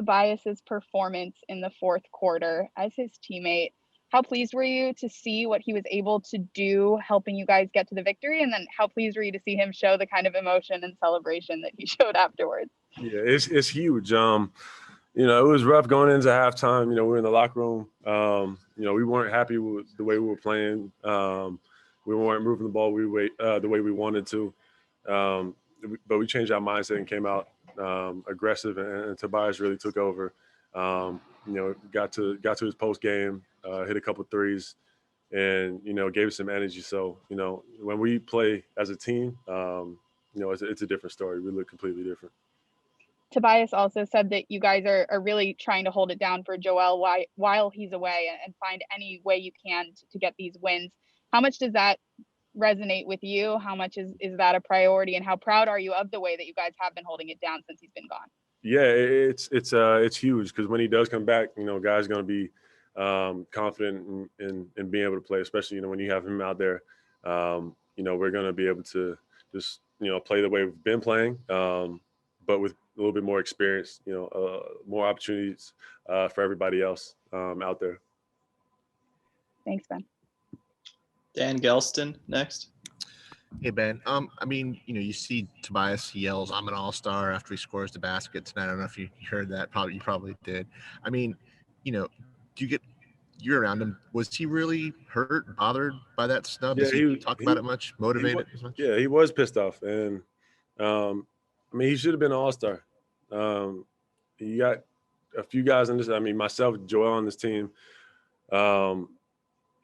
Tobias's performance in the fourth quarter as his teammate. How pleased were you to see what he was able to do, helping you guys get to the victory? And then how pleased were you to see him show the kind of emotion and celebration that he showed afterwards? Yeah, it's huge. You know, it was rough going into halftime. You know, we were in the locker room. You know, we weren't happy with the way we were playing. We weren't moving the ball the way we wanted to. But we changed our mindset and came out aggressive, and Tobias really took over. You know, got to his post game, hit a couple threes, and you know, gave us some energy. So you know, when we play as a team, you know, it's a different story. We look completely different. Tobias also said that you guys are really trying to hold it down for Joel while he's away and find any way you can to get these wins. How much does that resonate with you? How much is that a priority, and how proud are you of the way that you guys have been holding it down since he's been gone? Yeah, it's huge because when he does come back, you know, guys going to be confident in being able to play, especially, you know, when you have him out there. You know, we're going to be able to just, you know, play the way we've been playing, but with a little bit more experience, you know, more opportunities for everybody else out there. Thanks, Ben. Dan Gelston next. Hey, Ben. I mean, you know, you see Tobias, he yells, "I'm an all-star" after he scores the basket tonight. I don't know if you heard that. You probably did. I mean, you know, you're around him. Was he really hurt, bothered by that snub? Yeah, Does he talk about it much, motivated as much? Yeah, he was pissed off. And, I mean, he should have been an all-star. You got a few guys on this, I mean, myself, Joel on this team,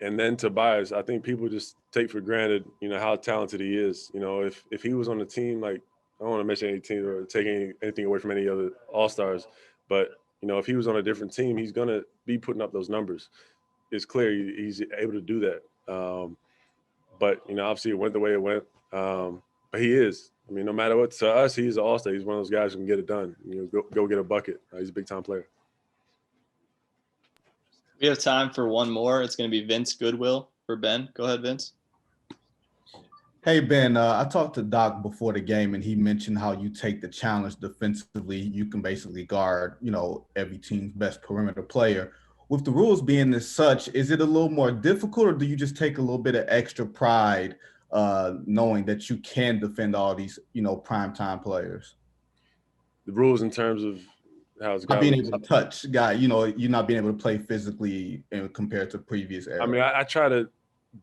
and then Tobias. I think people just take for granted, you know, how talented he is. You know, if he was on the team, like, I don't want to mention any team or take anything away from any other all-stars, but, you know, if he was on a different team, he's going to be putting up those numbers. It's clear he's able to do that. But, you know, obviously it went the way it went. But he is. I mean, no matter what, to us, he's an all-star. He's one of those guys who can get it done. You know, go get a bucket. He's a big-time player. We have time for one more. It's going to be Vince Goodwill for Ben. Go ahead, Vince. Hey, Ben, I talked to Doc before the game, and he mentioned how you take the challenge defensively. You can basically guard, you know, every team's best perimeter player. With the rules being as such, is it a little more difficult, or do you just take a little bit of extra pride knowing that you can defend all these, you know, primetime players? The rules in terms of how it's not being able to touch guy, you know, you're not being able to play physically compared to previous eras. I mean, I try to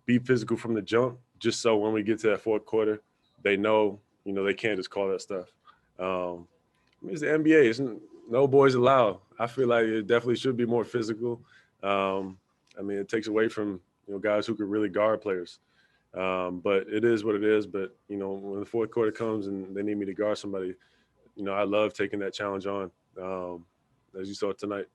be physical from the jump, just so when we get to that fourth quarter, they know, you know, they can't just call that stuff. I mean, it's the NBA. It's no boys allowed. I feel like it definitely should be more physical. I mean, it takes away from, you know, guys who could really guard players. But it is what it is. But, you know, when the fourth quarter comes and they need me to guard somebody, you know, I love taking that challenge on, as you saw tonight.